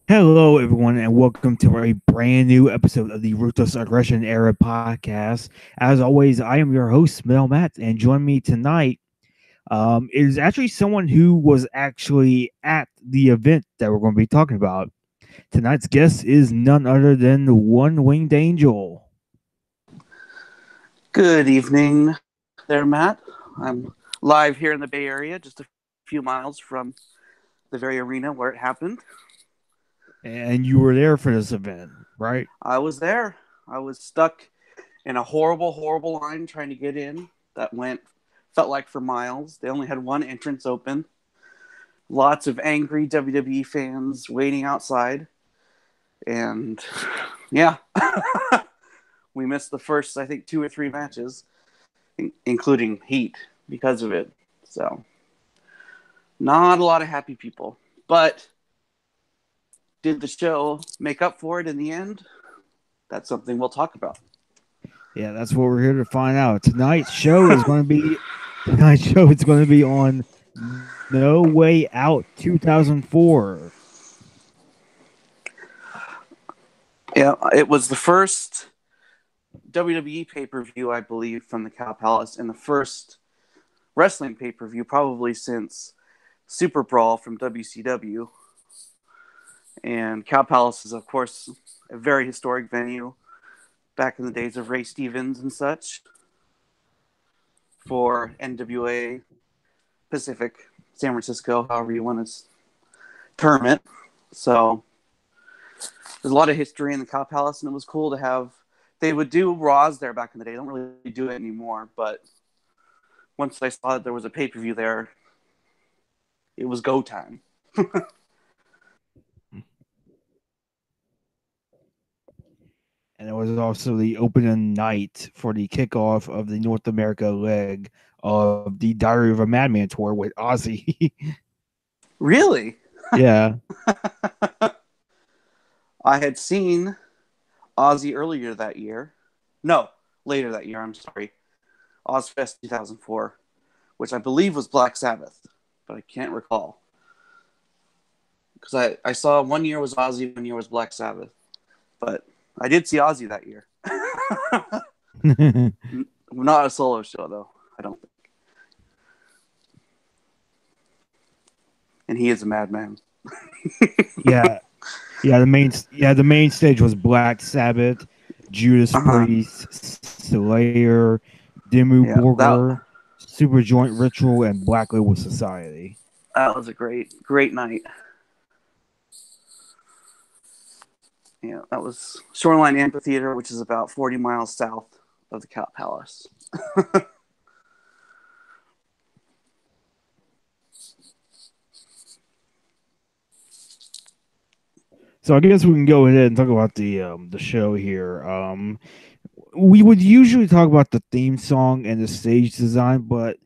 Hello, everyone, and welcome to a brand new episode of the Ruthless Aggression Era podcast. As always, I am your host, Mel Matt, and join me tonight is actually someone who was actually at the event that we're going to be talking about. Tonight's guest is none other than the One Winged Angel. Good evening there, Matt. I'm live here in the Bay Area, just a few miles from the very arena where it happened. And you were there for this event, right? I was there. I was stuck in a horrible, horrible line trying to get in that felt like for miles. They only had one entrance open. Lots of angry WWE fans waiting outside. And yeah, we missed the first, I think, 2 or 3 matches, including Heat, because of it. So, not a lot of happy people. But did the show make up for it in the end? That's something we'll talk about. Yeah, that's what we're here to find out. Tonight's show is going to be on No Way Out 2004. Yeah, it was the first WWE pay-per-view, I believe, from the Cow Palace, and the first wrestling pay-per-view probably since Super Brawl from WCW. And Cow Palace is, of course, a very historic venue back in the days of Ray Stevens and such for NWA Pacific, San Francisco, however you want to term it. So there's a lot of history in the Cow Palace, and it was cool to have. They would do Raws there back in the day. They don't really do it anymore, but once I saw that there was a pay-per-view there, it was go time. And it was also the opening night for the kickoff of the North America leg of the Diary of a Madman tour with Ozzy. Really? Yeah. I had seen Ozzy earlier that year. No, later that year, I'm sorry. Ozfest 2004, which I believe was Black Sabbath, but I can't recall. Because I saw 1 year was Ozzy, 1 year was Black Sabbath. But I did see Ozzy that year. Not a solo show, though, I don't think. And he is a madman. yeah. The main stage was Black Sabbath, Judas Priest, Slayer, Dimmu Borgir, Super Joint Ritual, and Black Label Society. That was a great night. Yeah, that was Shoreline Amphitheater, which is about 40 miles south of the Cow Palace. So I guess we can go ahead and talk about the show here. We would usually talk about the theme song and the stage design, but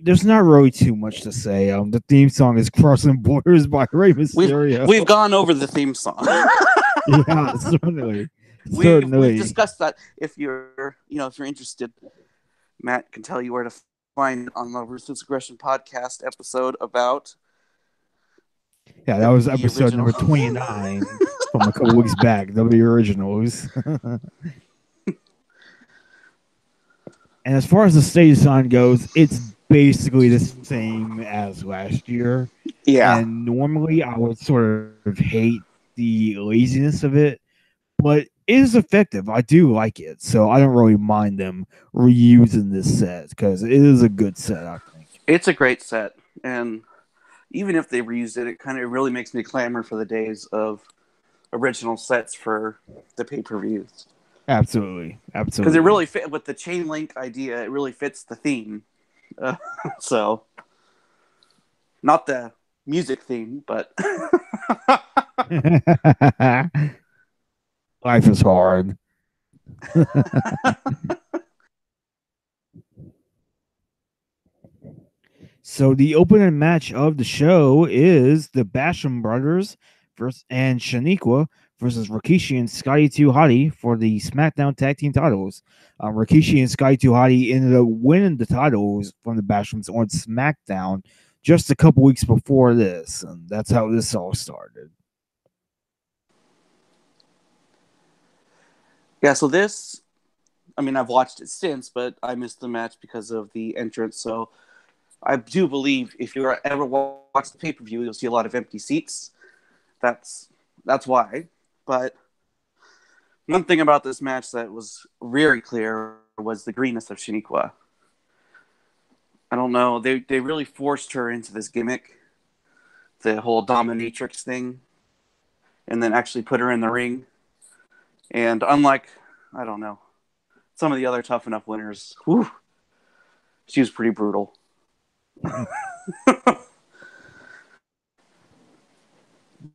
there's not really too much to say. The theme song is "Crossing Borders" by Rey Mysterio. We've gone over the theme song. Yeah, certainly. We've discussed that. If you're interested, Matt can tell you where to find it on the Ruthless Aggression podcast episode about. Yeah, that was episode number 29 from a couple weeks back. The originals. And as far as the stage design goes, it's basically the same as last year. Yeah. And normally I would sort of hate the laziness of it, but it is effective. I do like it. So I don't really mind them reusing this set because it is a good set, I think. It's a great set. And even if they reused it, it kind of really makes me clamor for the days of original sets for the pay-per-views. Absolutely. Because it really fit with the chain link idea. It really fits the theme. So, not the music theme, but life is hard. So the opening match of the show is the Basham Brothers and Shaniqua versus Rikishi and Scotty 2 Hotty for the SmackDown Tag Team titles. Rikishi and Scotty 2 Hotty ended up winning the titles from the Bashams on SmackDown just a couple weeks before this, and that's how this all started. Yeah, so this, I mean, I've watched it since, but I missed the match because of the entrance. So I do believe if you ever watch the pay-per-view, you'll see a lot of empty seats. That's that's why. But one thing about this match that was very clear was the greenness of Shaniqua. I don't know. They really forced her into this gimmick, the whole dominatrix thing, and then actually put her in the ring. And unlike, I don't know, some of the other Tough Enough winners, whew, she was pretty brutal.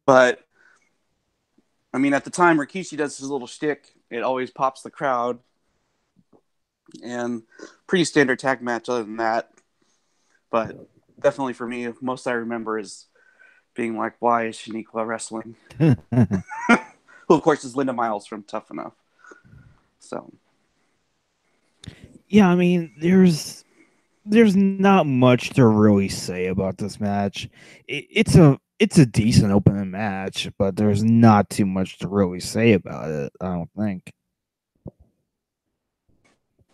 But I mean, at the time, Rikishi does his little shtick. It always pops the crowd, and pretty standard tag match. Other than that, but definitely for me, most I remember is being like, "Why is Shaniqua wrestling?" Who, of course, is Linda Miles from Tough Enough. So, Yeah, I mean, there's not much to really say about this match. It's a decent opening match, but there's not too much to really say about it. I don't think.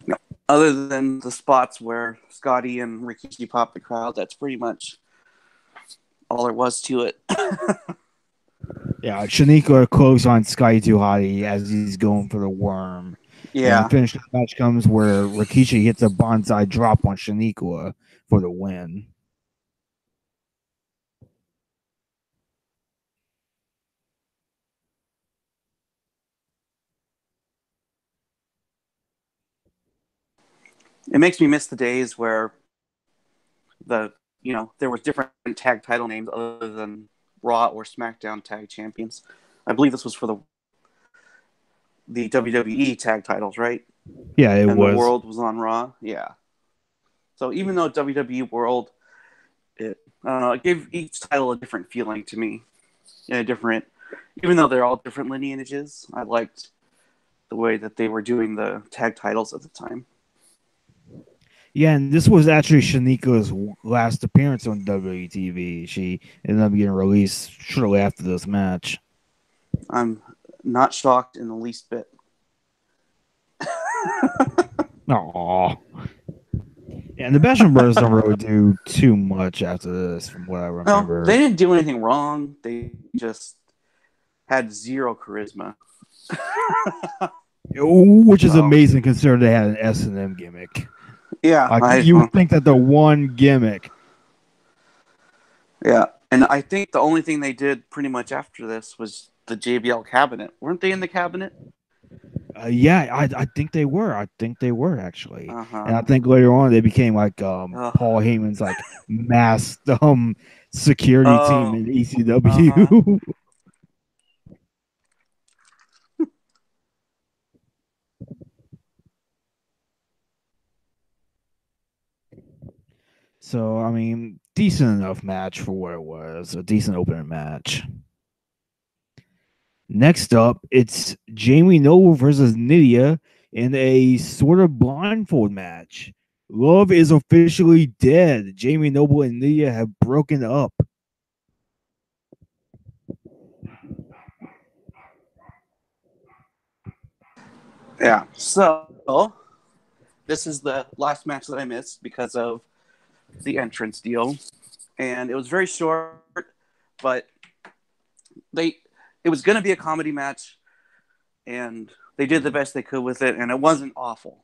no. Other than the spots where Scotty and Rikishi pop the crowd, that's pretty much all there was to it. Yeah, Shaniqua close on Sky Too Hottie as he's going for the worm. And the Yeah. finish of the match comes where Rikishi hits a bonsai drop on Shaniqua for the win. It makes me miss the days where there was different tag title names other than Raw or SmackDown tag champions. I believe this was for the WWE tag titles, right? Yeah, it And the was. World was on Raw. Yeah. So even though WWE World, I don't know, it gave each title a different feeling to me, and a different. Even though they're all different lineages, I liked the way that they were doing the tag titles at the time. Yeah, and this was actually Shaniqua's last appearance on WTV. She ended up getting released shortly after this match. I'm not shocked in the least bit. Aww. And the Basham Brothers don't really do too much after this, from what I No, remember. they didn't do anything wrong. They just had zero charisma. Which is So, amazing considering they had an S&M gimmick. yeah, Like, you would think that the one gimmick. yeah, and I think the only thing they did pretty much after this was the JBL cabinet. Weren't they in the cabinet? Yeah, I think they were. I think they were actually, Uh-huh. and I think later on they became like Ugh. Paul Heyman's like masked security team Oh, in ECW. uh-huh. So I mean, decent enough match for what it was. A decent opening match. Next up, it's Jamie Noble versus Nydia in a sort of blindfold match. Love is officially dead. Jamie Noble and Nydia have broken up. Yeah. So, this is the last match that I missed because of the entrance deal. And it was very short, but they it was going to be a comedy match, and they did the best they could with it, and it wasn't awful.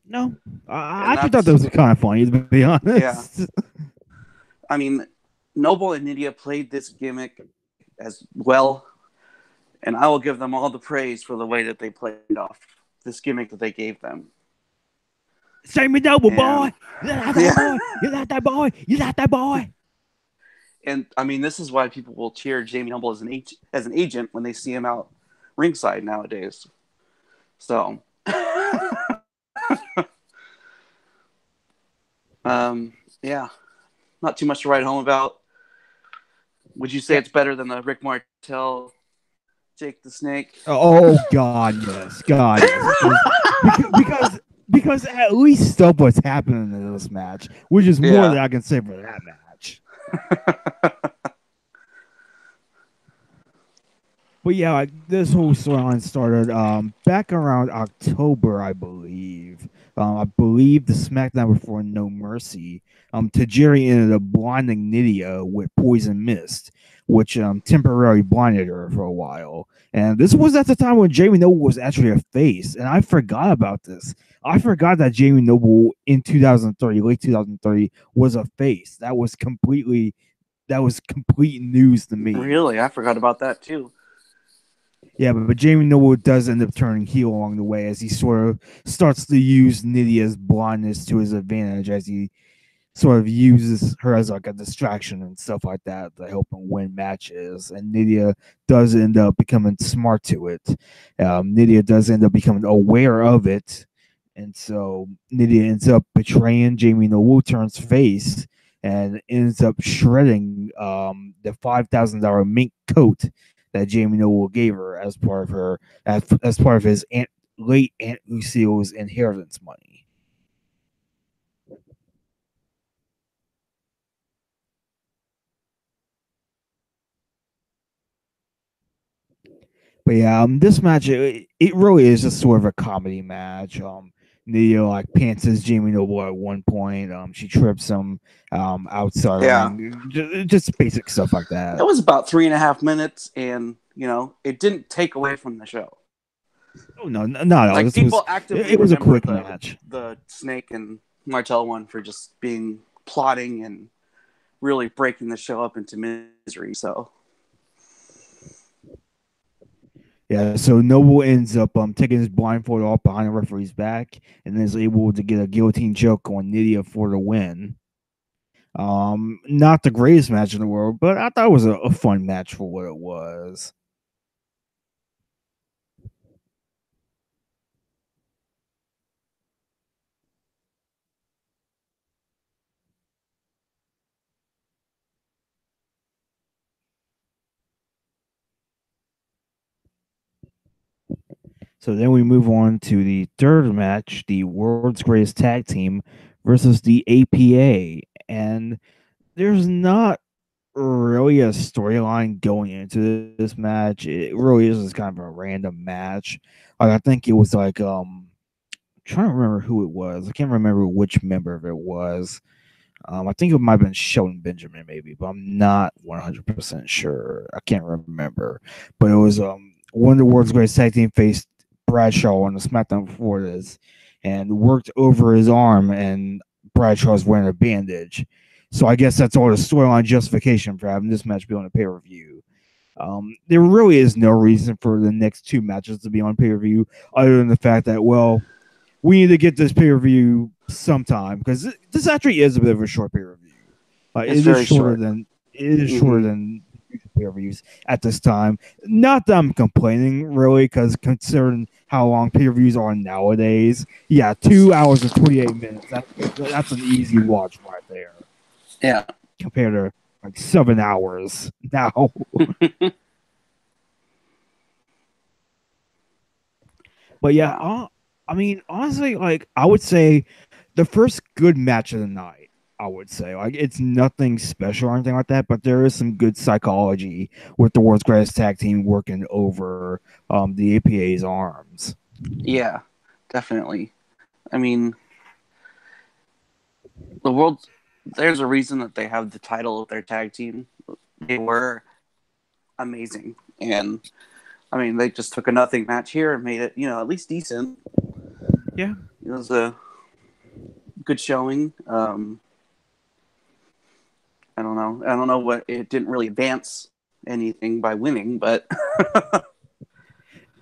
No, I And actually thought that that's was kind of funny, to be yeah. honest. I mean, Noble and Nydia played this gimmick as well, and I will give them all the praise for the way that they played off this gimmick that they gave them. Jamie Noble, And boy, you like that yeah, boy, you like that boy, you like that boy. and I mean, this is why people will cheer Jamie Noble as an agent when they see him out ringside nowadays. So, yeah, not too much to write home about. Would you say Yeah. it's better than the Rick Martel, Jake the Snake? Oh God, yes, God, yes. Because at least stuff what's happening in this match, which is more Yeah. than I can say for that match. But yeah, like this whole storyline started back around October, I believe. I believe the SmackDown before No Mercy. Tajiri ended up blinding Nydia with poison mist, which temporarily blinded her for a while. And this was at the time when Jamie Noble was actually a face, and I forgot about this. I forgot that Jamie Noble in 2003, late 2003, was a face. That was complete news to me. Really, I forgot about that too. Yeah, but Jamie Noble does end up turning heel along the way as he sort of starts to use Nydia's blindness to his advantage as he sort of uses her as like a distraction and stuff like that to help him win matches. And Nydia does end up becoming smart to it. Nydia does end up becoming aware of it. And so Nydia ends up betraying Jamie Noble, turns face, and ends up shredding the $5,000 mink coat that Jamie Noble gave her as part of as part of his late Aunt Lucille's inheritance money. But yeah, this match it really is just sort of a comedy match. Nia like pantses Jamie Noble at one point. She trips him outside the Yeah, ring. Just basic stuff like it that. was about 3.5 minutes, and it didn't take away from the show. Oh no, no, Like, people actively it was a remember quick the match. the Snake and Martel one for just being plotting and really breaking the show up into misery. So Yeah, so Noble ends up taking his blindfold off behind the referee's back and is able to get a guillotine choke on Nydia for the win. Not the greatest match in the world, but I thought it was a fun match for what it was. So then we move on to the third match, the world's greatest tag team versus the APA. And there's not really a storyline going into this match. It really is just kind of a random match. Like I think it was like trying to remember who it was. I can't remember which member of it was. I think it might have been Shelton Benjamin, maybe, but I'm not 100% sure. I can't remember. But it was one of the world's greatest tag team faced Bradshaw on the SmackDown before this and worked over his arm, and Bradshaw's wearing a bandage. So I guess that's all the storyline justification for having this match be on a pay per view. There really is no reason for the next two matches to be on pay per view other than the fact that, well, we need to get this pay per view sometime because this actually is a bit of a short pay per view. it's very short. It is shorter Mm-hmm. than pay per views at this time. Not that I'm complaining really, because considering how long pay per views are nowadays, yeah, 2 hours and 28 minutes. That's an easy watch right there Yeah. compared to like 7 hours now. But yeah, Wow. I mean, honestly, like I would say the first good match of the night. I would say like it's nothing special or anything like that, but there is some good psychology with the world's greatest tag team working over the APA's arms. Yeah, definitely. I mean, the world. There's a reason that they have the title of their tag team. They were amazing, and I mean, they just took a nothing match here and made it, at least decent. Yeah, It was a good showing. I don't know. I don't know what it didn't really advance anything by winning, but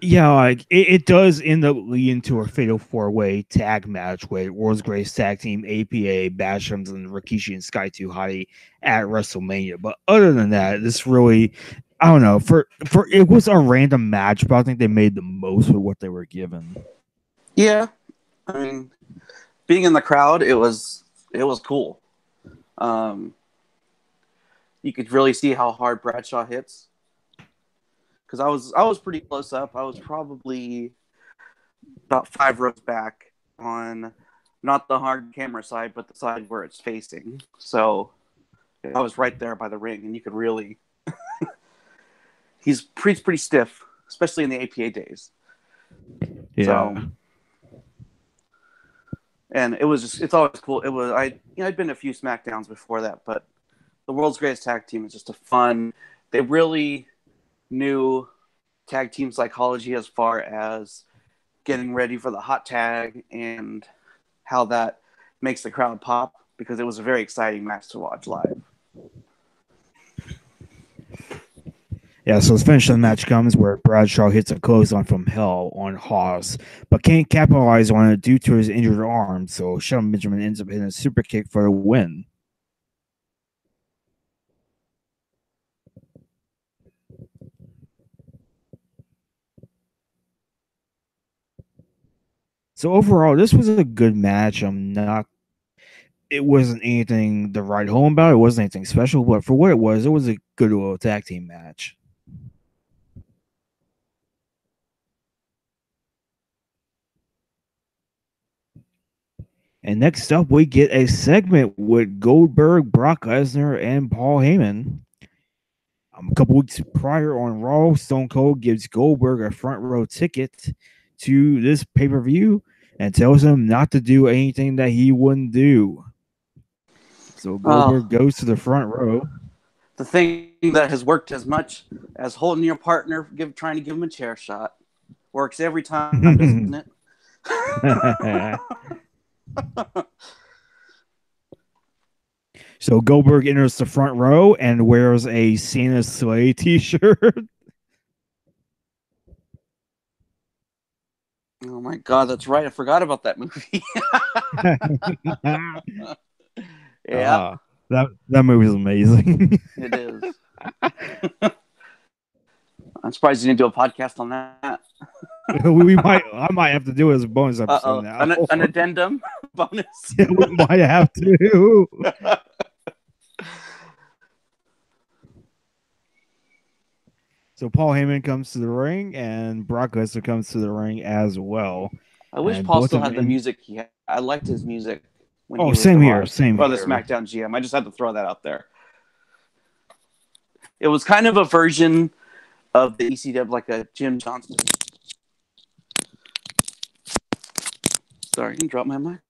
yeah, like it does end up leading to a fatal four-way tag match with world's greatest tag team APA, Bashams, and Rikishi and Sky 2 Hottie at WrestleMania. But other than that, this really, I don't know. For it was a random match, but I think they made the most with what they were given. yeah. I mean, being in the crowd, it was cool. Um, you could really see how hard Bradshaw hits because I was pretty close up. I was probably about 5 rows back on not the hard camera side, but the side where it's facing. So I was right there by the ring, and you could really he's pretty stiff, especially in the APA days. Yeah. So, and it's always cool. I'd been to a few SmackDowns before that, but the World's Greatest Tag Team is just a fun. They really knew tag team psychology as far as getting ready for the hot tag and how that makes the crowd pop, because it was a very exciting match to watch live. Yeah, so the finish of the match comes where Bradshaw hits a clothesline from hell on Haas, but can't capitalize on it due to his injured arm, so Shelton Benjamin ends up hitting a super kick for the win. So overall, this was a good match. It wasn't anything to write home about. It wasn't anything special, but for what it was a good little tag team match. And next up, we get a segment with Goldberg, Brock Lesnar, and Paul Heyman. A couple weeks prior on Raw, Stone Cold gives Goldberg a front row ticket to this pay-per-view and tells him not to do anything that he wouldn't do. So Goldberg goes to the front row. The thing that has worked as much as holding your partner, trying to give him a chair shot, works every time, doesn't it? So Goldberg enters the front row and wears a Santa Slay t-shirt. Oh my God, that's right. I forgot about that movie. Yeah. That movie is amazing. It is. I'm surprised you didn't do a podcast on that. I might have to do it as a bonus episode now. An addendum bonus. Yeah, we might have to. So Paul Heyman comes to the ring, and Brock Lesnar comes to the ring as well. I wish Paul still had the music he had. I liked his music. When he was same here. Same here. The SmackDown GM. I just had to throw that out there. It was kind of a version of the ECW, like a Jim Johnston. Sorry, I can drop my mic.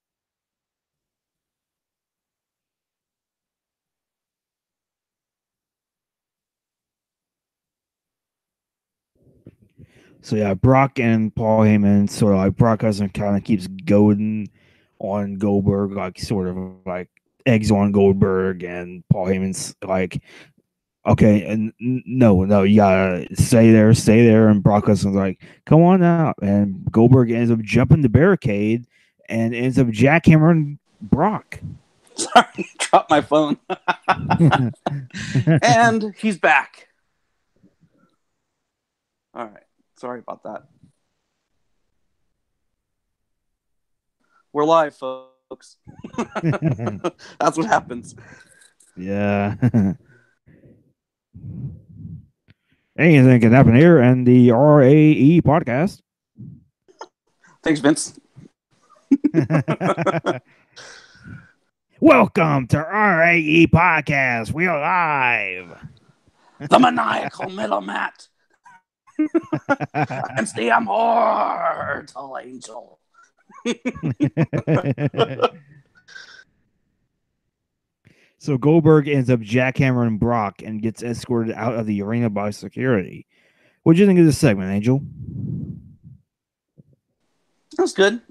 So yeah, Brock and Paul Heyman. So like Brock Lesnar kind of keeps goading on Goldberg, like sort of like eggs on Goldberg, and Paul Heyman's like, okay, and no, you gotta stay there, and Brock Lesnar's like, come on out, and Goldberg ends up jumping the barricade and ends up jackhammering Brock. Sorry, dropped my phone. And he's back. All right. Sorry about that. We're live, folks. That's what happens. Yeah. Anything can happen here and the RAE podcast. Thanks, Vince. Welcome to RAE podcast. We are live. The maniacal middleman. Against the immortal angel. So Goldberg ends up jackhammering Brock and gets escorted out of the arena by security. What do you think of this segment, Angel? That was good.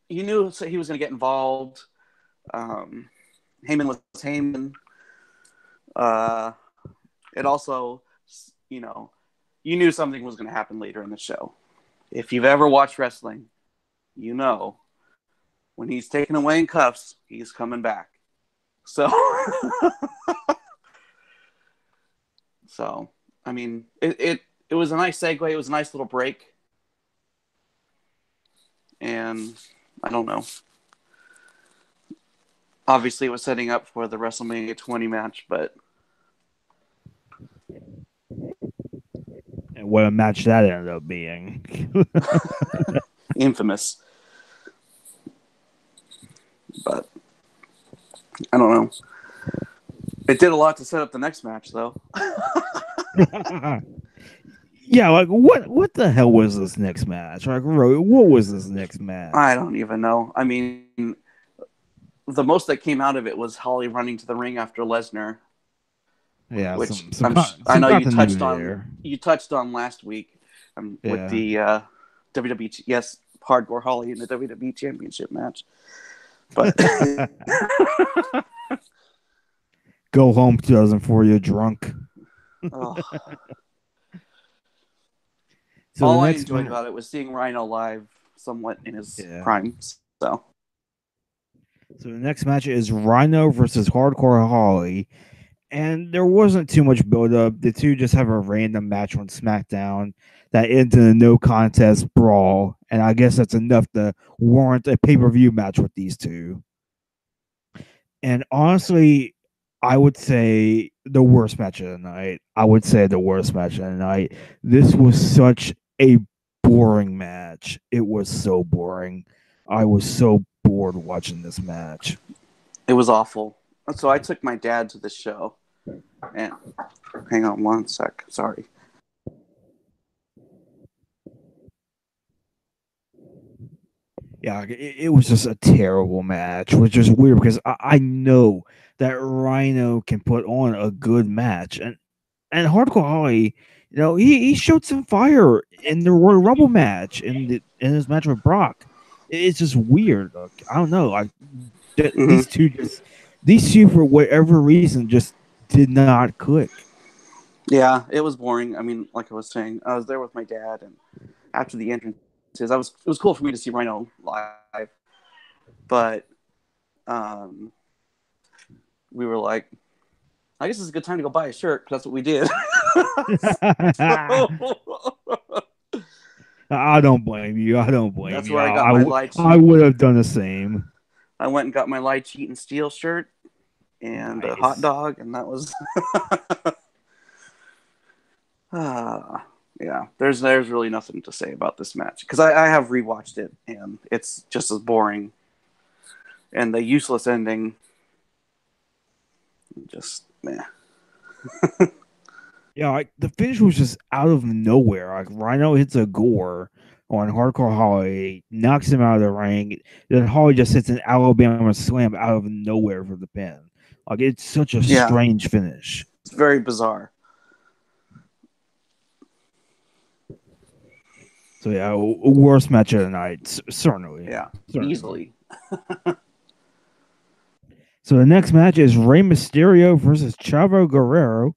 You knew he was going to get involved. Heyman was Heyman. It also, you knew something was going to happen later in the show. If you've ever watched wrestling, you know when he's taken away in cuffs, he's coming back. So, I mean, it was a nice segue. It was a nice little break. And I don't know. Obviously, it was setting up for the WrestleMania 20 match, but... And what a match that ended up being. Infamous. But I don't know. It did a lot to set up the next match, though. Yeah, like what the hell was this next match? Like, what was this next I match? don't even know. I mean, the most that came out of it was Holly running to the ring after Lesnar, Yeah, which I some know you continuity touched on. there. You touched on last week with Yeah, the WWE, yes, Hardcore Holly in the WWE Championship match. But go home 2004. You're drunk. oh, So the all I next enjoyed match, about it was seeing Rhyno live, somewhat in his yeah. prime. So So the next match is Rhino versus Hardcore Holly, and there wasn't too much build up. The two just have a random match on SmackDown that ends in a no contest brawl, and I guess that's enough to warrant a pay per view match with these two. And honestly, I would say the worst match of the night. I would say the worst match of the night. This was such a boring match. It was so boring. I was so bored watching this match. it was awful. So I took my dad to the show, and hang on one sec. Sorry. Yeah, it was just a terrible match, which is weird because I know that Rhino can put on a good match, and Hardcore Holly, he showed some fire in the Royal Rumble match in his match with Brock. It's just weird. Like, I don't know. Mm-hmm. These two for whatever reason just did not click. Yeah, it was boring. I mean, like I was saying, I was there with my dad, and after the entrances, it was cool for me to see Rhino live, but um, we were like, I guess it's a good time to go buy a shirt because that's what we did. I don't blame you. I don't blame That's you. where I got my lie I cheat. would have done the same. I went and got my lie cheat and steal shirt and a hot Nice. dog, and that was. Yeah, there's really nothing to say about this match because I have rewatched it and it's just as boring, and the useless ending, just meh. Yeah, like the finish was just out of nowhere. Like Rhino hits a gore on Hardcore Holly, knocks him out of the ring. Then Holly just hits an Alabama slam out of nowhere for the pin. Like it's such a Yeah, strange finish. it's very bizarre. So yeah, worst match of the night, certainly. Yeah, Certainly. easily. So the next match is Rey Mysterio versus Chavo Guerrero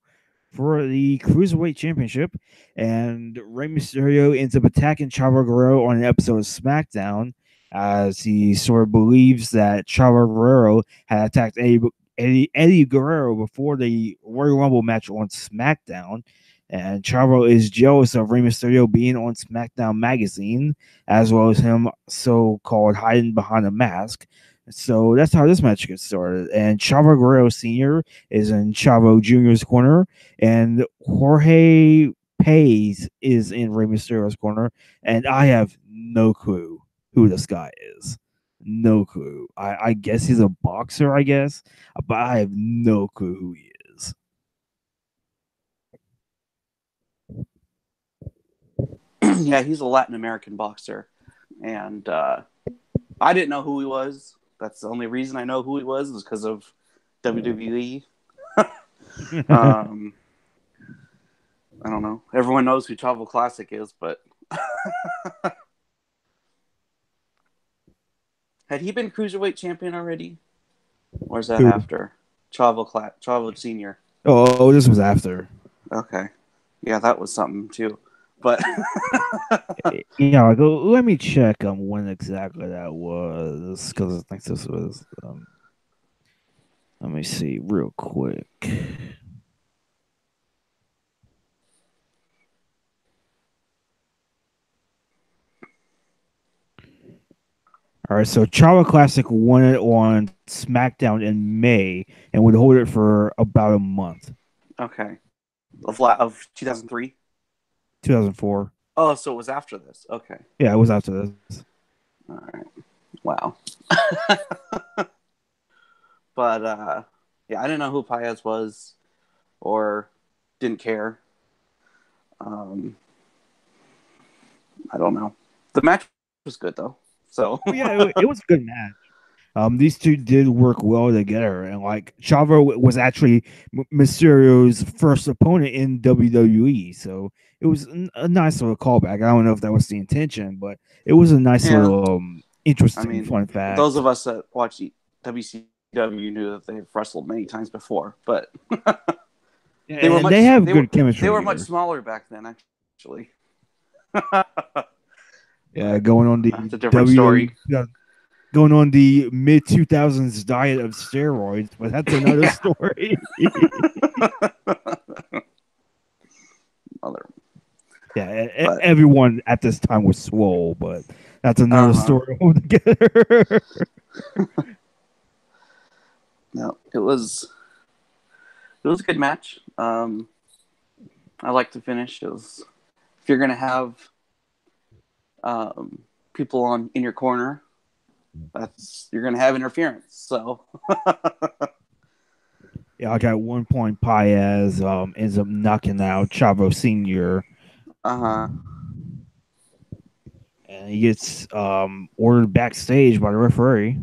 for the Cruiserweight Championship. And Rey Mysterio ends up attacking Chavo Guerrero on an episode of SmackDown as he sort of believes that Chavo Guerrero had attacked Eddie Guerrero before the Royal Rumble match on SmackDown. And Chavo is jealous of Rey Mysterio being on SmackDown magazine, as well as him so-called hiding behind a mask. So that's how this match gets started. And Chavo Guerrero Sr. is in Chavo Jr.'s corner, and Jorge Pace is in Rey Mysterio's corner. And I have no clue who this guy is. No clue. I guess he's a boxer, I guess, but I have no clue who he is. Yeah, he's a Latin American boxer, and I didn't know who he was. That's the only reason I know who he was because of WWE. um, I don't know. Everyone knows who Chavo Classic is, but had he been cruiserweight champion already, or is that Who? after Chavo Senior? Oh, this was after. Okay, yeah, that was something too. But Yeah, like, let me check when exactly that was, because I think this was. Let me see real quick. All right, so Chavo Classic won it on SmackDown in May and would hold it for about a month. okay, of 2003. 2004. Oh, so it was after this. Okay, Yeah, it was after this. all right. Wow. But Yeah, I didn't know who Paez was or didn't care. Um, I don't know. The match was good though. So Oh yeah, it was a good match. These two did work well together, and like Chavo was actually Mysterio's first opponent in WWE, so it was a nice little callback. I don't know if that was the intention, but it was a nice yeah, little I interesting mean, fun those fact. of us that watch WCW knew that they've wrestled many times before, but Yeah, and they have good they chemistry were much here. smaller back then. Actually, Yeah, but going on that's the a different WWE, story. going on the mid 2000s diet of steroids, but that's another Yeah, story. mother. Yeah, But everyone at this time was swole, but that's another uh story altogether. no, it was a good match. I like the finish. It was if you're gonna have um, people on in your corner, that's you're gonna have interference. So Yeah, like at one point, Paez ends up knocking out Chavo Senior, uh and he gets ordered backstage by the referee.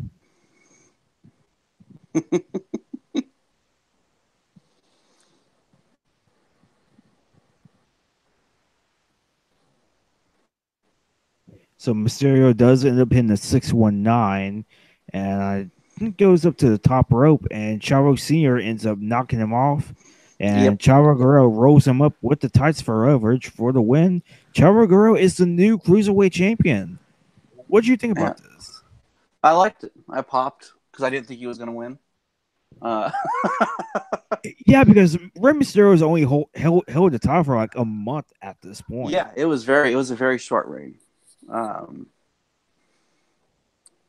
So Mysterio does end up hitting the 619, and I think goes up to the top rope, and Chavo Senior ends up knocking him off. yep. And Chavo Guerrero rolls him up with the tights for overage for the win. Chavo Guerrero is the new cruiserweight champion. What do you think Yeah, about this? I liked it. I popped because I didn't think he was gonna win. Uh, Yeah, because Rey Mysterio has only held the title for like a month at this point. yeah, it was a very short reign. Um,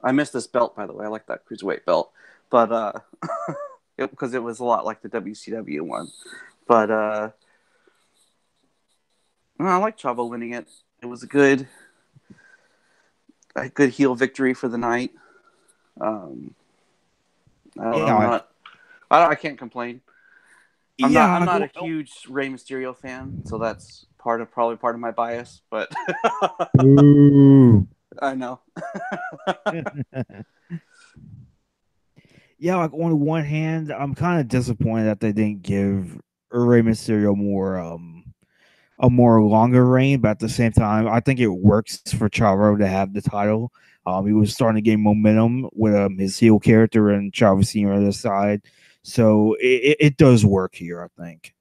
I missed this belt by the way. I like that cruiserweight belt, but because it was a lot like the WCW one. But I like Chavo winning it. It was a good heel victory for the night. Um, I don't know. Yeah, like, I can't complain. yeah, I'm like, not a huge Rey Mysterio fan, so that's probably part of my bias. But ooh. I know. Yeah, like on one hand, I'm kind of disappointed that they didn't give Rey Mysterio more a more longer reign, but at the same time, I think it works for Chavo to have the title. He was starting to gain momentum with his heel character and Chavo Senior on the side, so it does work here, I think.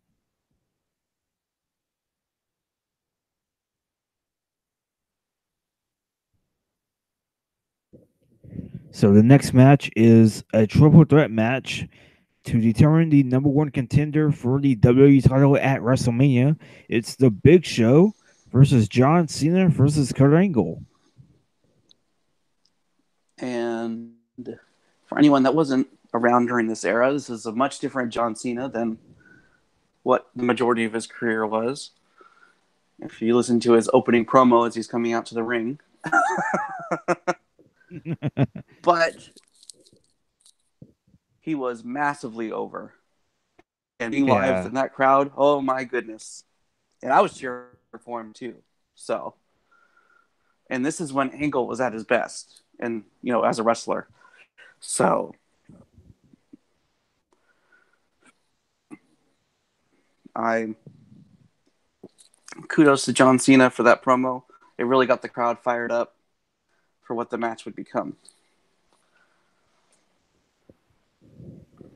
So the next match is a triple threat match to determine the number one contender for the WWE title at WrestleMania. It's the Big Show versus John Cena versus Kurt Angle. And for anyone that wasn't around during this era, this is a much different John Cena than what the majority of his career was. If you listen to his opening promo as he's coming out to the ring, but he was massively over. And being live Yeah. in that crowd, oh my goodness. And I was cheering for him too. So, and this is when Angle was at his best and, as a wrestler. So, I kudos to John Cena for that promo. It really got the crowd fired up for what the match would become.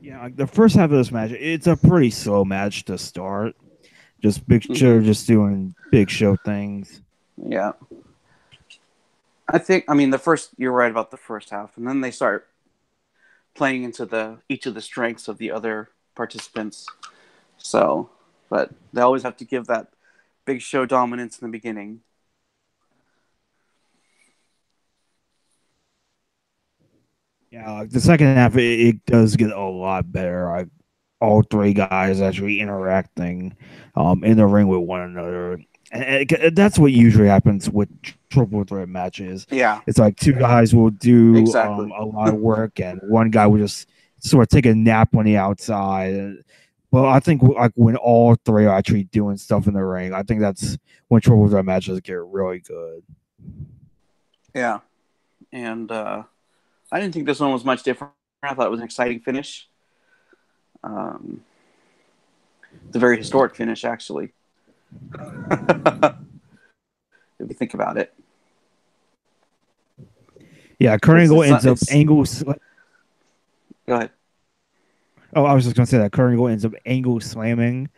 Yeah, like the first half of this match, it's a pretty slow match to start. Just Big Show Mm-hmm. just doing Big Show things. Yeah. You're right about the first half. And then they start playing into each of the strengths of the other participants. So, but they always have to give that Big Show dominance in the beginning. Yeah, like the second half, it does get a lot better. Like all three guys actually interacting in the ring with one another. And that's what usually happens with triple threat matches. Yeah, It's like two guys will do exactly. a lot of work, and one guy will just sort of take a nap on the outside. But I think like when all three are actually doing stuff in the ring, I think that's when triple threat matches get really good. Yeah, and I didn't think this one was much different. I thought it was an exciting finish. It's a very historic finish, actually. If you think about it. Yeah, Kurt Angle ends up Go ahead. Oh, I was just gonna say that Kurt Angle ends up angle slamming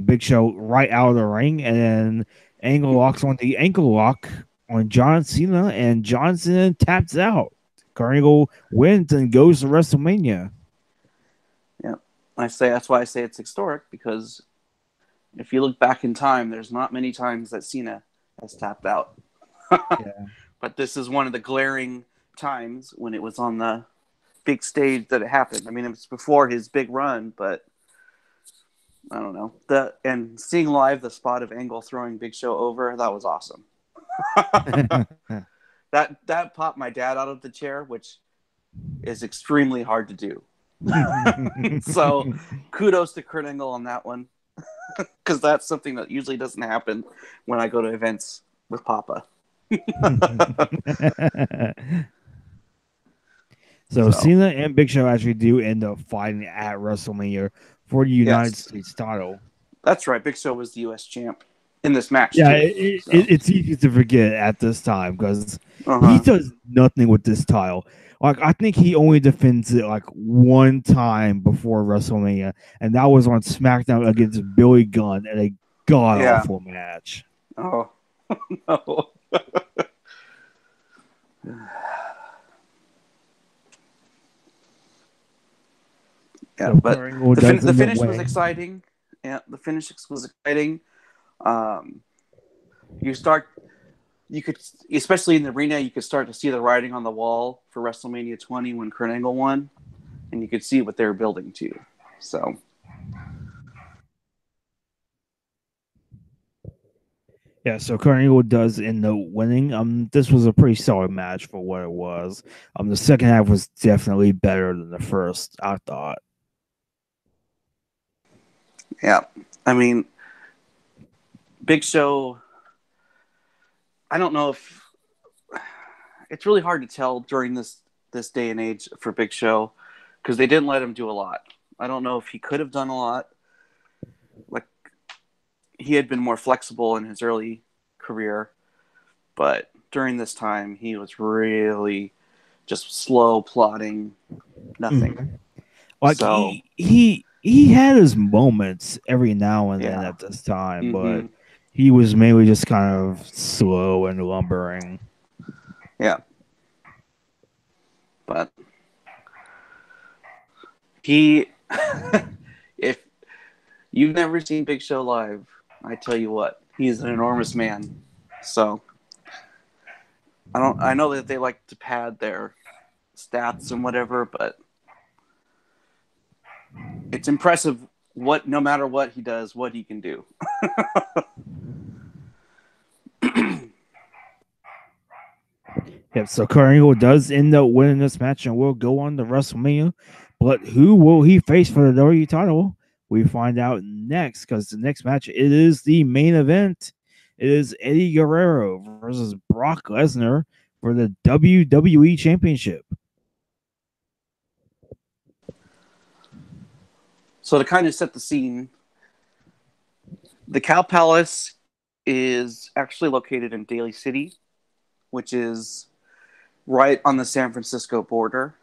Big Show right out of the ring, and then Angle locks on the ankle lock on John Cena, and John Cena taps out. Kurt Angle wins and goes to WrestleMania. Yeah, that's why I say it's historic, because if you look back in time, there's not many times that Cena has tapped out. Yeah. But this is one of the glaring times when it was on the big stage that it happened. I mean, it was before his big run, but I don't know. And seeing live the spot of Angle throwing Big Show over, that was awesome. that popped my dad out of the chair, which is extremely hard to do. So kudos to Kurt Angle on that one, because that's something that usually doesn't happen when I go to events with Papa. So Cena and Big Show actually do end up fighting at WrestleMania for the United States title. That's right. Big Show was the U.S. champ in this match. Yeah, too, it's easy to forget at this time because he does nothing with this title. Like, I think he only defends it like one time before WrestleMania, and that was on SmackDown against Billy Gunn in a god awful match. Oh no. Yeah, so but the finish was exciting. Yeah, the finish was exciting. You could, especially in the arena, you could start to see the writing on the wall for WrestleMania 20 when Kurt Angle won, and you could see what they were building to. So, yeah, so Kurt Angle does end up winning. This was a pretty solid match for what it was. The second half was definitely better than the first, I thought. Yeah, I mean, Big Show. I don't know if it's really hard to tell during this day and age for Big Show, because they didn't let him do a lot. I don't know if he could have done a lot. Like, he had been more flexible in his early career, but during this time he was really just slow, plodding, nothing. Mm-hmm. Like, so he had his moments every now and then at this time, but he was mainly just kind of slow and lumbering. Yeah. But he, if you've never seen Big Show live, I tell you what, he's an enormous man. So I know that they like to pad their stats and whatever, but it's impressive no matter what he does, what he can do. Yep, so Kurt Angle does end up winning this match and will go on to WrestleMania. But who will he face for the WWE title? We find out next, because the next match, it is the main event. It is Eddie Guerrero versus Brock Lesnar for the WWE Championship. So to kind of set the scene, the Cow Palace is actually located in Daly City, which is right on the San Francisco border,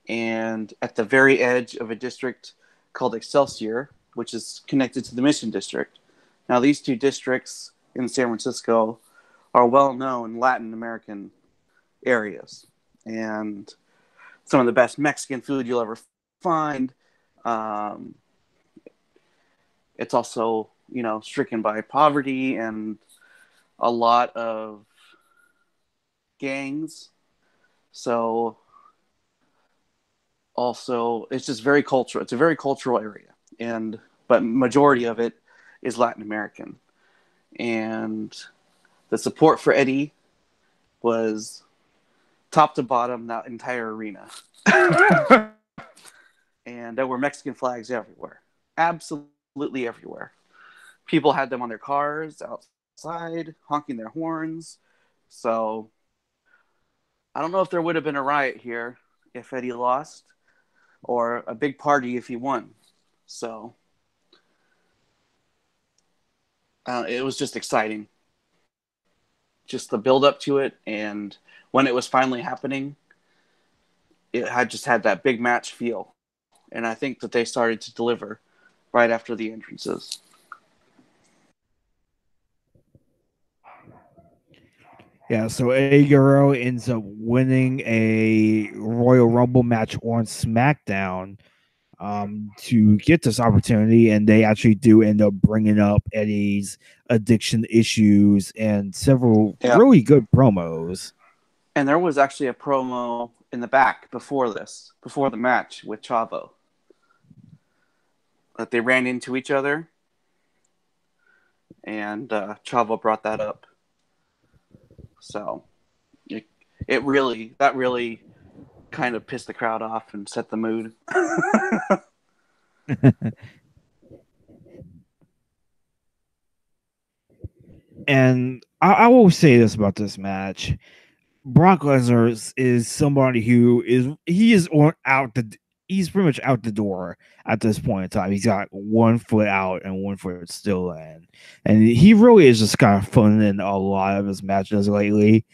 and at the very edge of a district called Excelsior, which is connected to the Mission District. Now, these two districts in San Francisco are well-known Latin American areas, and some of the best Mexican food you'll ever find. It's also, stricken by poverty and a lot of gangs. So also, it's just very cultural. It's a very cultural area, but majority of it is Latin American. And the support for Eddie was top to bottom, that entire arena. and there were Mexican flags everywhere, absolutely everywhere. People had them on their cars, outside, honking their horns. So I don't know if there would have been a riot here if Eddie lost, or a big party if he won. So it was just exciting, just the build up to it, and when it was finally happening, it had just had that big match feel, and I think that they started to deliver right after the entrances. Yeah, so Eddie Guerrero ends up winning a Royal Rumble match on SmackDown to get this opportunity, and they actually do end up bringing up Eddie's addiction issues and several Yeah, really good promos. and there was actually a promo in the back before this, before the match with Chavo, that they ran into each other, and Chavo brought that up. So it really, that really kind of pissed the crowd off and set the mood. And I will say this about this match: Brock Lesnar is somebody who is on out the he's pretty much out the door at this point in time. He's got one foot out and one foot still in, and he really is just kind of phoning in a lot of his matches lately.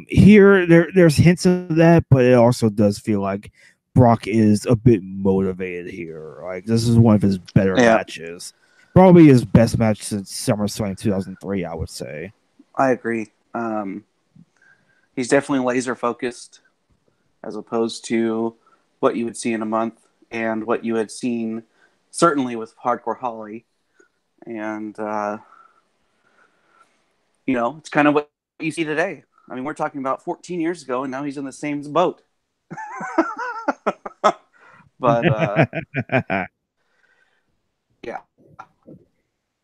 Here there's hints of that, but it also does feel like Brock is a bit motivated here. Like this is one of his better Yeah, matches, probably his best match since SummerSlam 2003, I would say. I agree. He's definitely laser focused as opposed to what you would see in a month and what you had seen certainly with Hardcore Holly. And, it's kind of what you see today. I mean, we're talking about 14 years ago, and now he's in the same boat. But, yeah,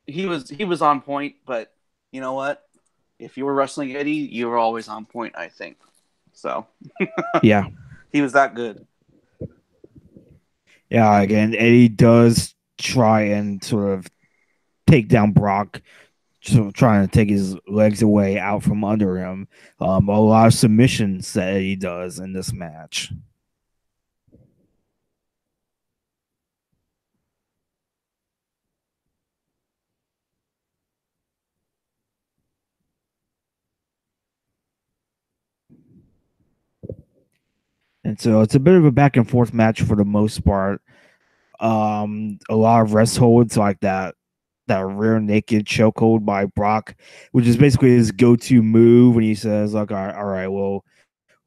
he was on point, but you know what? If you were wrestling Eddie, you were always on point, I think. So Yeah. he was that good. Yeah, again, Eddie does try and sort of take down Brock, so trying to take his legs away out from under him. A lot of submissions that Eddie does in this match. And so it's a bit of a back and forth match for the most part. A lot of rest holds like that rear naked chokehold by Brock, which is basically his go-to move when he says, "Like, all right, well,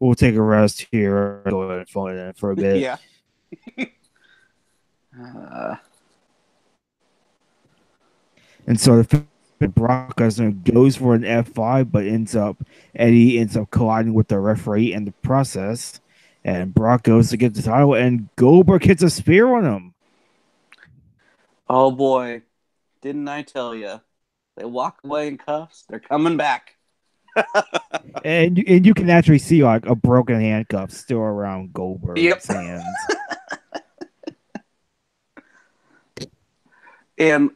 we'll take a rest here, go ahead and phone it in for a bit." Yeah. uh, And so Brock Lesnar goes for an F5, but Eddie ends up colliding with the referee in the process. And Brock goes to get the title, and Goldberg hits a spear on him. oh boy, didn't I tell you? They walk away in cuffs. They're coming back. And you can actually see like a broken handcuff still around Goldberg's hands. And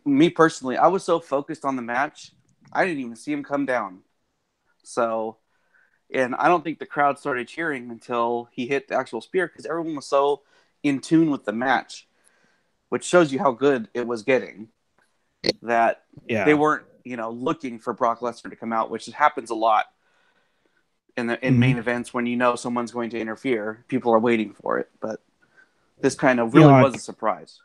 me personally, I was so focused on the match, I didn't even see him come down. So, and I don't think the crowd started cheering until he hit the actual spear because everyone was so in tune with the match, which shows you how good it was getting. That they weren't, looking for Brock Lesnar to come out, which happens a lot in main events when someone's going to interfere. People are waiting for it, but this kind of really was a surprise.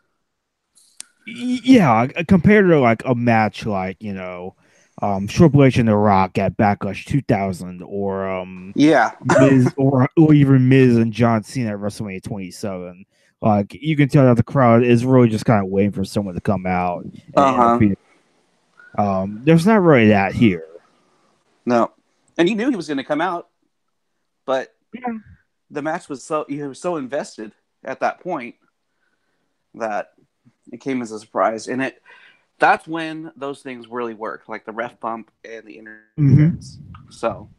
Yeah, compared to like a match like Triple H and The Rock at Backlash 2000, or Miz, or even Miz and John Cena at WrestleMania 27. Like you can tell that the crowd is really just kind of waiting for someone to come out and interfere. There's not really that here. No, and he knew he was going to come out, but the match was he was so invested at that point that it came as a surprise, and that's when those things really work, like the ref bump and the interference. So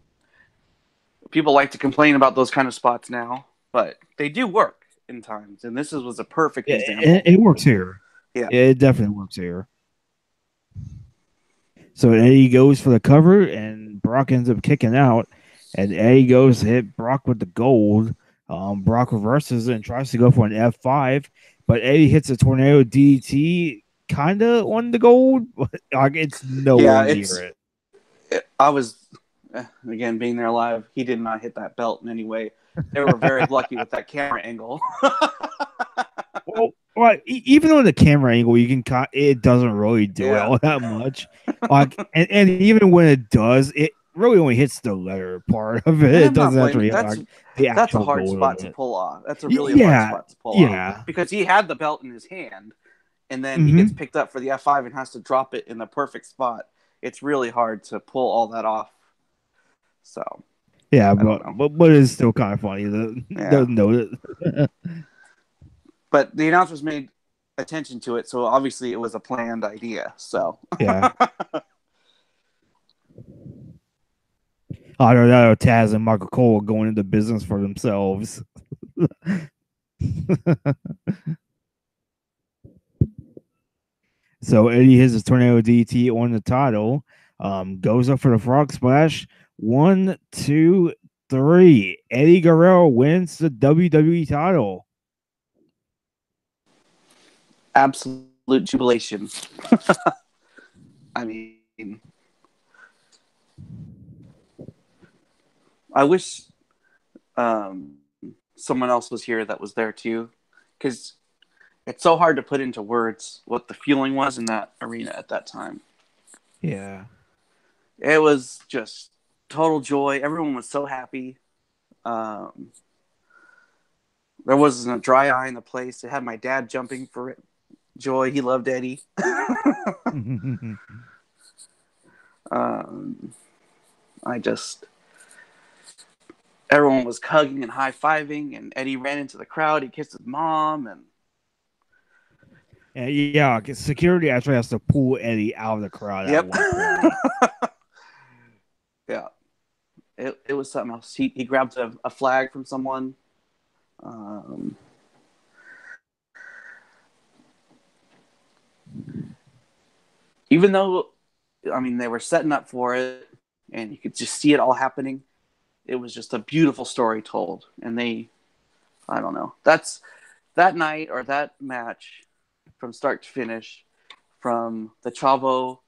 people like to complain about those kind of spots now, but they do work in times, and this was a perfect It, example. it works here. Yeah, It definitely works here. So Eddie goes for the cover, and Brock ends up kicking out. And Eddie goes to hit Brock with the gold. Brock reverses and tries to go for an F5, but Eddie hits a tornado DDT, kind of on the gold, but like, it's yeah. nowhere near I was again being there live. He did not hit that belt in any way. They were very lucky with that camera angle. Well, even on the camera angle, you can it doesn't really do it Yeah. all that much. Like, and even when it does, it really only hits the letter part of it. And It I'm not doesn't blaming. actually hit like the That's a actual hard gold of spot to it. pull off. That's a really hard Yeah, spot to pull off yeah. because he had the belt in his hand, and then he gets Mm-hmm. picked up for the F5 and has to drop it in the perfect spot. It's really hard to pull all that off. So Yeah, I don't know. but it's still kind of funny to Yeah, note it. but the announcers made attention to it, so obviously it was a planned idea. So Yeah. I don't know. Taz and Michael Cole are going into business for themselves. So Eddie hits his tornado DT on the title. Goes up for the frog splash. 1, 2, 3. Eddie Guerrero wins the WWE title. absolute jubilation. I mean, I wish someone else was here that was there too, because it's so hard to put into words what the feeling was in that arena at that time. Yeah. It was just total joy. Everyone was so happy. Um, there wasn't a dry eye in the place. It had my dad jumping for joy. He loved Eddie. um, I just everyone was hugging and high fiving, and Eddie ran into the crowd. He kissed his mom, and yeah, security actually has to pull Eddie out of the crowd at yep, one point. yeah, it was something else. He grabbed a flag from someone. Even though, I mean, they were setting up for it, and you could just see it all happening. It was just a beautiful story told, and I don't know. That's that night or that match from start to finish, from the Chavo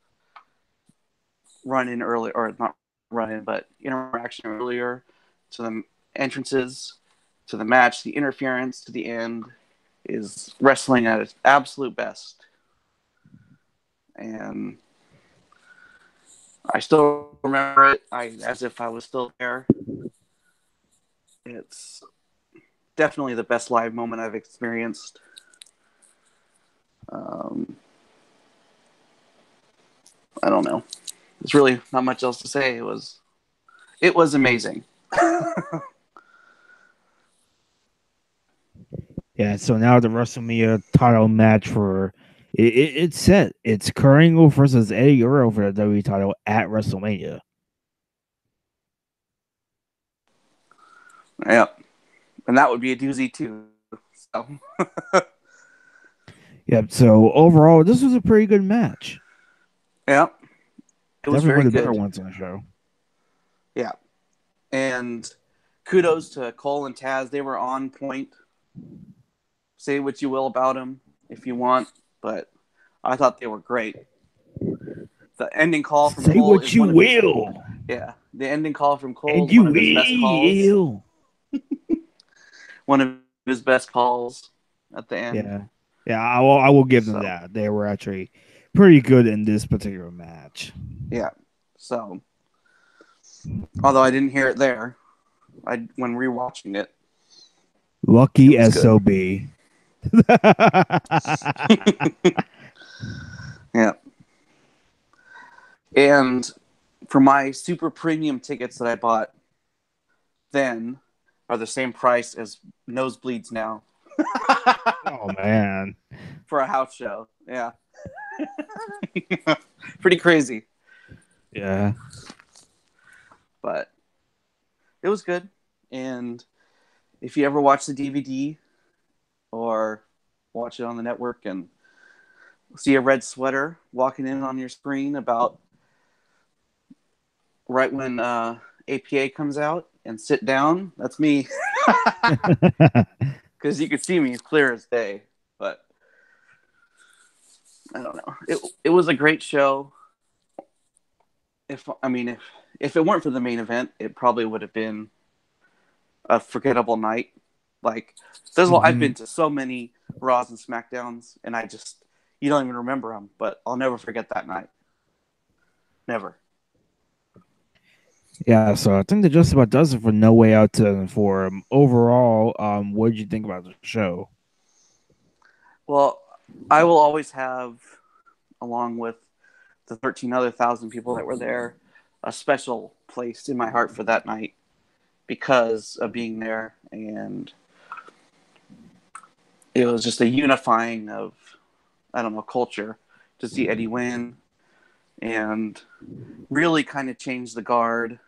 run in early, or not run in, but interaction earlier, to the entrances, to the match, the interference, to the end, is wrestling at its absolute best. And I still remember it as if I was still there. It's definitely the best live moment I've experienced. I don't know. There's really not much else to say. It was amazing. Yeah, so now the WrestleMania title match for it's set. It's Kurt Angle versus Eddie Guerrero for the WWE title at WrestleMania. Yep. And that would be a doozy too. So Yep. So overall, this was a pretty good match. yep. It was Definitely one very of the better good. ones on the show. Yeah. And kudos to Cole and Taz. They were on point. Say what you will about them if you want, but I thought they were great. The ending call from Say Cole what is you one of his will, the ending call from Cole and is you one of his best calls. will. One of his best calls at the end. Yeah, yeah. I will give them So that. They were actually pretty good in this particular match. yeah. So although I didn't hear it there, when rewatching it, it Lucky was good. SOB. Yeah. And for my super premium tickets that I bought then are the same price as nosebleeds now. Oh man. For a house show. Yeah. Pretty crazy. Yeah. But it was good. And if you ever watch the DVD or watch it on the network and see a red sweater walking in on your screen about right when APA comes out and sit down, that's me. Because you could see me clear as day. But I don't know. It was a great show. If it weren't for the main event, it probably would have been a forgettable night. Like I've been to so many Raws and SmackDowns, and you don't even remember them. But I'll never forget that night. Never. Yeah, so I think that just about does it for No Way Out 2004. Overall, what did you think about the show? Well, I will always have, along with the 13 other thousand people that were there, a special place in my heart for that night because of being there. And it was just a unifying of, I don't know, culture to see Eddie win and really kind of change the guard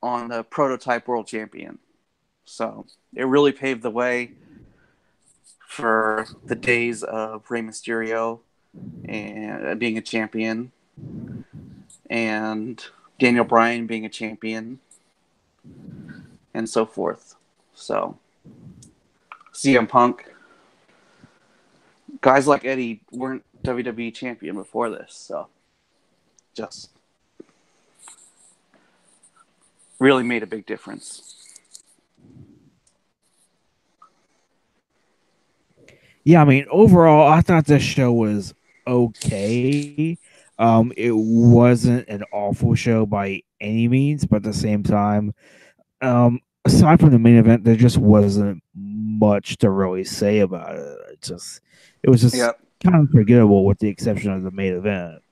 on the prototype world champion. So it really paved the way for the days of Rey Mysterio and being a champion and Daniel Bryan being a champion and so forth. So CM Punk, guys like Eddie weren't WWE champion before this, so just really made a big difference. Yeah, I mean, overall, I thought this show was okay. It wasn't an awful show by any means, but at the same time, aside from the main event, there just wasn't much to really say about it. It was just Yep. kind of forgettable, with the exception of the main event.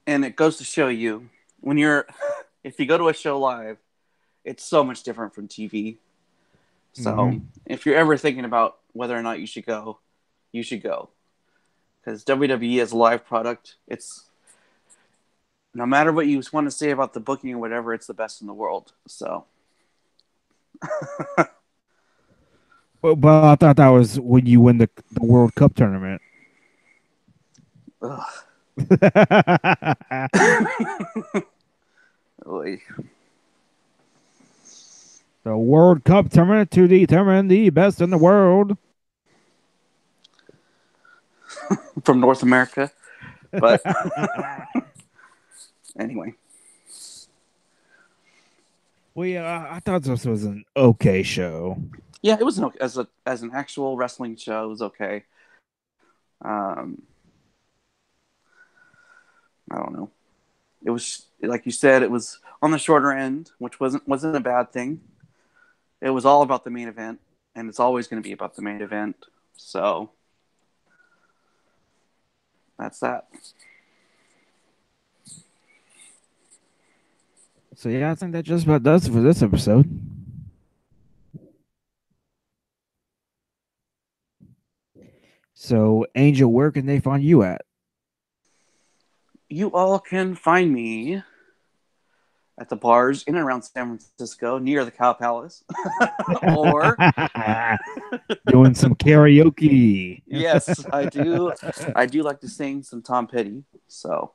And it goes to show you if you go to a show live, it's so much different from TV. So if you're ever thinking about whether or not you should go, you should go. Because WWE as a live product, it's no matter what you want to say about the booking or whatever, it's the best in the world. So. But I thought that was when you win the World Cup tournament. The World Cup tournament to determine the best in the world. From North America. But anyway. Well, yeah, I thought this was an okay show. Yeah, it was as an actual wrestling show. It was okay. I don't know. It was like you said. It was on the shorter end, which wasn't a bad thing. It was all about the main event, and it's always going to be about the main event. So that's that. So yeah, I think that just about does it for this episode. So, Angel, where can they find you at? You all can find me at the bars in and around San Francisco, near the Cow Palace, or doing some karaoke. Yes, I do. I do like to sing some Tom Petty. So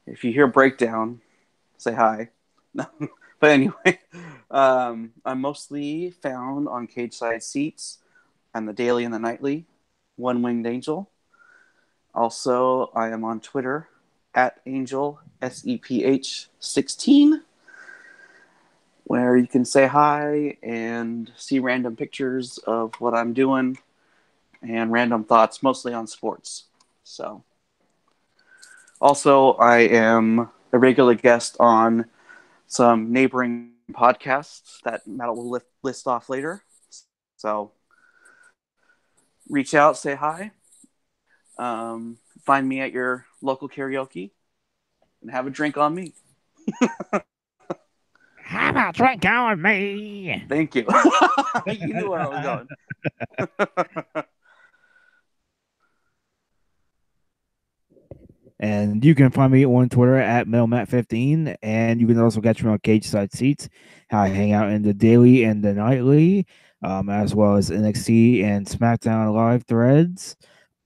if you hear Breakdown, say hi. But anyway, I'm mostly found on Cage Side Seats and the Daily and the Nightly, One Winged Angel. Also, I am on Twitter at Angel SEPH16, where you can say hi and see random pictures of what I'm doing and random thoughts, mostly on sports. So, also, I am a regular guest on some neighboring podcasts that Matt will list off later. So, reach out, say hi. Find me at your local karaoke and have a drink on me. Have a drink on me. Thank you. You knew where I was going. And you can find me on Twitter at MailMat15. And you can also catch me on Cage Side Seats, how I hang out in the daily and the nightly, as well as NXT and SmackDown live threads.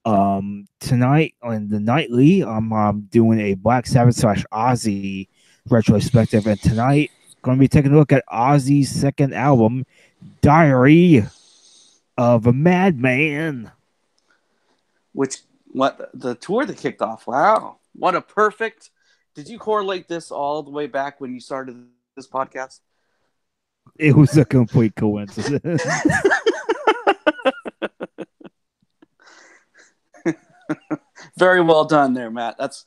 Tonight on the nightly, I'm doing a Black Sabbath slash Ozzy retrospective. And tonight, going to be taking a look at Ozzy's second album, Diary of a Madman. What the tour that kicked off. Wow. What a perfect. Did you correlate this all the way back when you started this podcast? It was a complete coincidence. Very well done there, Matt. That's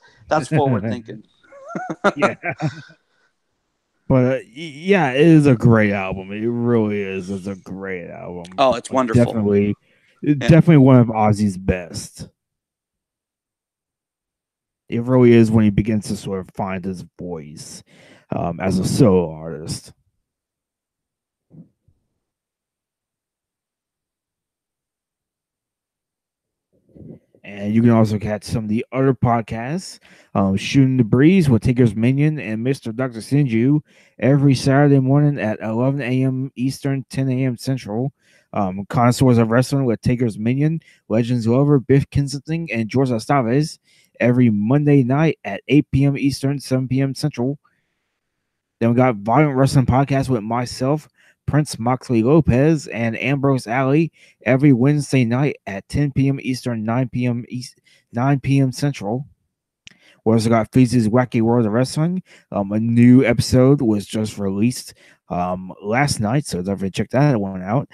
forward thinking. Yeah. But yeah, it is a great album. It really is. It's a great album. Oh, it's wonderful. Definitely one of Ozzy's best. It really is when he begins to sort of find his voice as a solo artist. And you can also catch some of the other podcasts, Shooting the Breeze with Tigger's Minion and Mr. Dr. Sinju, every Saturday morning at 11 a.m. Eastern, 10 a.m. Central. Connoisseurs of Wrestling with Tigger's Minion, Legends Lover, Biff Kensington, and George Estaves, every Monday night at 8 p.m. Eastern, 7 p.m. Central. Then we got Violent Wrestling Podcast with myself, Prince Moxley Lopez, and Ambrose Alley every Wednesday night at 10 p.m. Eastern, 9 p.m. Central. We also got Feezy's Wacky World of Wrestling. A new episode was just released last night, so definitely check that one out.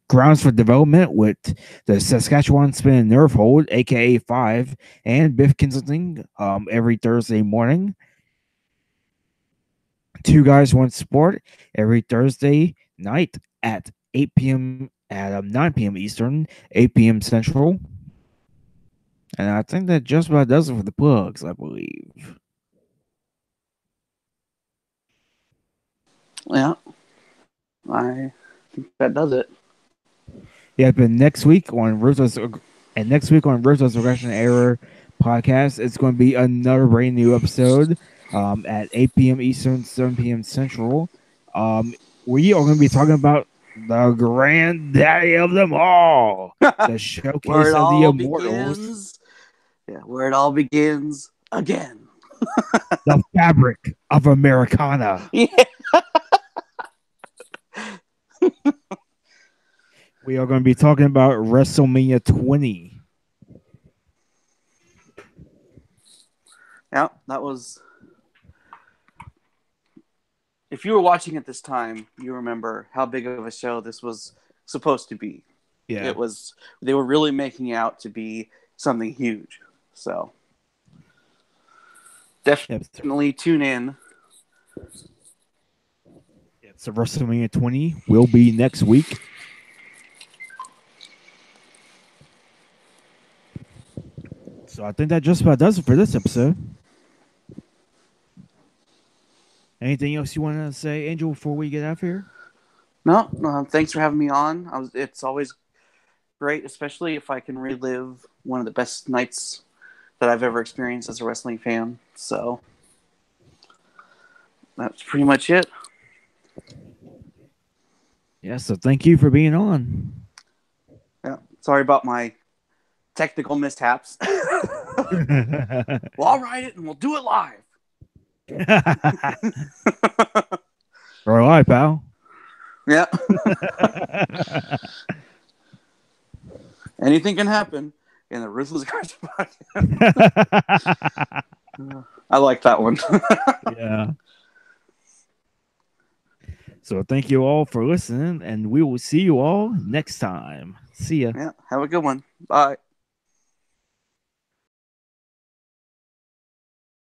Grounds for Development with the Saskatchewan Spin Nerve Hold, aka 5, and Biff Kensington every Thursday morning. Two Guys One Sport every Thursday night at 8 p.m. at 9 p.m. Eastern, 8 p.m. Central. And I think that just about does it for the plugs, I believe. Yeah, I think that does it. Yeah, but next week on Ruthless Aggression Era podcast, it's going to be another brand new episode at 8 p.m. Eastern, 7 p.m. Central. We are going to be talking about the granddaddy of them all, the showcase of the Immortals. Where it all begins again. The fabric of Americana. Yeah. We are going to be talking about WrestleMania 20. Yeah, that was. If you were watching at this time, you remember how big of a show this was supposed to be. Yeah. It was. They were really making it out to be something huge. So definitely tune in. So WrestleMania 20 will be next week. So I think that just about does it for this episode. Anything else you want to say, Angel, before we get out of here? No, thanks for having me on. It's always great, especially if I can relive one of the best nights that I've ever experienced as a wrestling fan. So that's pretty much it. Yeah, so thank you for being on. Yeah, sorry about my technical mishaps. Well, I'll write it and we'll do it live. All right, pal. Yeah. Anything can happen in the Ruthless Aggression Podcast. I like that one. Yeah. So thank you all for listening, and we will see you all next time. See ya. Yeah, have a good one. Bye.